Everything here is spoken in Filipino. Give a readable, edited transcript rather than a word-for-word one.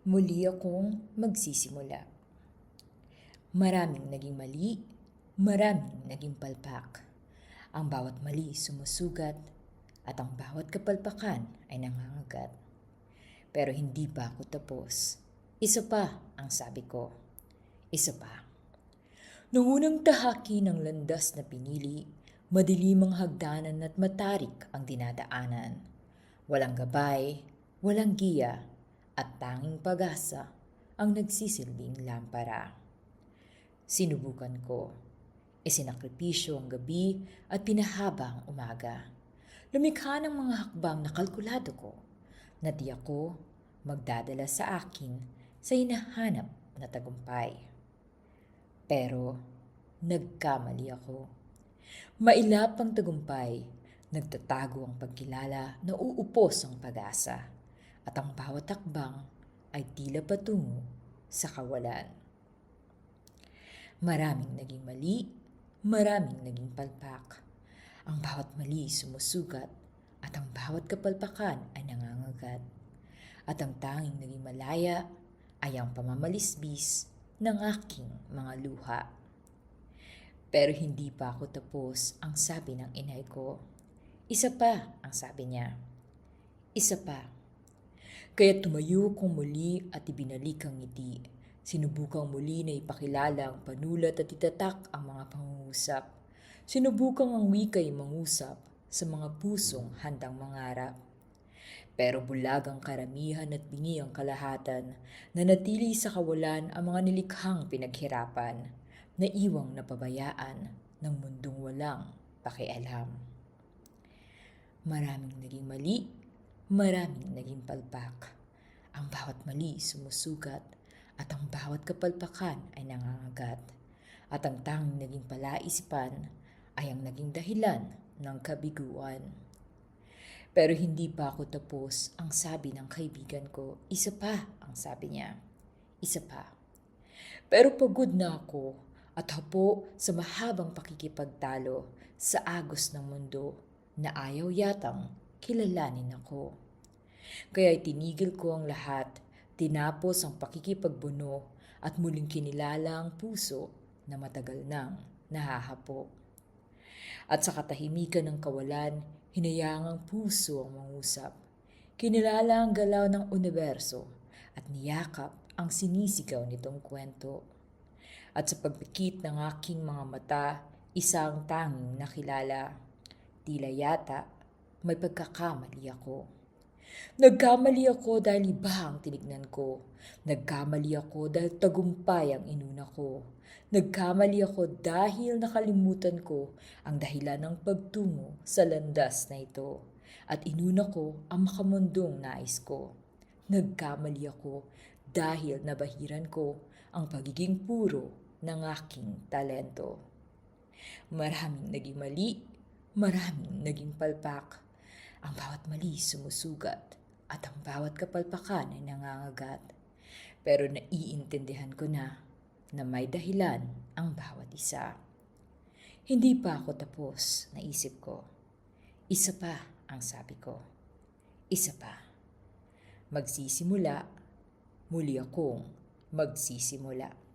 Muli akong magsisimula. Maraming naging mali, maraming naging palpak. Ang bawat mali sumusugat at ang bawat kapalpakan ay nangangagat. Pero hindi pa ako tapos. Isa pa ang sabi ko. Isa pa. Nung unang tahaki ng landas na pinili, madilim ang hagdanan at matarik ang dinadaanan. Walang gabay, walang giya, at tanging pag-asa ang nagsisilbing lampara. Sinubukan ko. Isinakripisyo ang gabi at pinahaba ang umaga. Lumikha ng mga hakbang na kalkulado ko na di ako magdadala sa akin sa hinahanap na tagumpay. Pero nagkamali ako. Mailap ang tagumpay, nagtatago ang pagkilala na uupos ang pag-asa, at ang bawat hakbang ay tila patungo sa kawalan. Maraming naging mali, maraming naging palpak. Ang bawat mali sumusugat at ang bawat kapalpakan ay nangangagat. At ang tanging naging malaya ay ang pamamalisbis ng aking mga luha. Pero hindi pa ako tapos, ang sabi ng inay ko. Isa pa, ang sabi niya. Isa pa. Kaya tumayo kong muli at ibinalik ang ngiti. Sinubukang muli na ipakilala ang panulat at itatak ang mga pangungusap. Sinubukang ang wika'y mangusap sa mga pusong handang mangarap. Pero bulag ang karamihan at bingi ang kalahatan, na natili sa kawalan ang mga nilikhang pinaghirapan, na iwang napabayaan ng mundong walang pakialam. Maraming naging mali, maraming naging palpak. Ang bawat mali sumusugat at ang bawat kapalpakan ay nangangagat. At ang tanging naging palaisipan ay ang naging dahilan ng kabiguan. Pero hindi pa ako tapos, ang sabi ng kaibigan ko. Isa pa, ang sabi niya. Isa pa. Pero pagod na ako at hapo sa mahabang pakikipagtalo sa agos ng mundo na ayaw yatang kilalanin ako. Kaya tinigil ko ang lahat, tinapos ang pakikipagbuno at muling kinilala ang puso na matagal nang nahahapo. At sa katahimikan ng kawalan, hinayang ang puso ang mangusap. Kinilala ang galaw ng universo at niyakap ang sinisigaw nitong kwento. At sa pagpikit ng aking mga mata, isang tanging nakilala. Tila yata may pagkakamali ako. Nagkamali ako dahil iba ang tinignan ko. Nagkamali ako dahil tagumpay ang inuna ko. Nagkamali ako dahil nakalimutan ko ang dahilan ng pagtungo sa landas na ito. At inuna ko ang makamundong nais ko. Nagkamali ako dahil nabahiran ko ang pagiging puro ng aking talento. Maraming naging mali, maraming naging palpak. Ang bawat mali sumusugat at ang bawat kapalpakan ay nangangagat. Pero naiintindihan ko na may dahilan ang bawat isa. Hindi pa ako tapos, naisip ko. Isa pa, ang sabi ko. Isa pa. Magsisimula, muli akong magsisimula.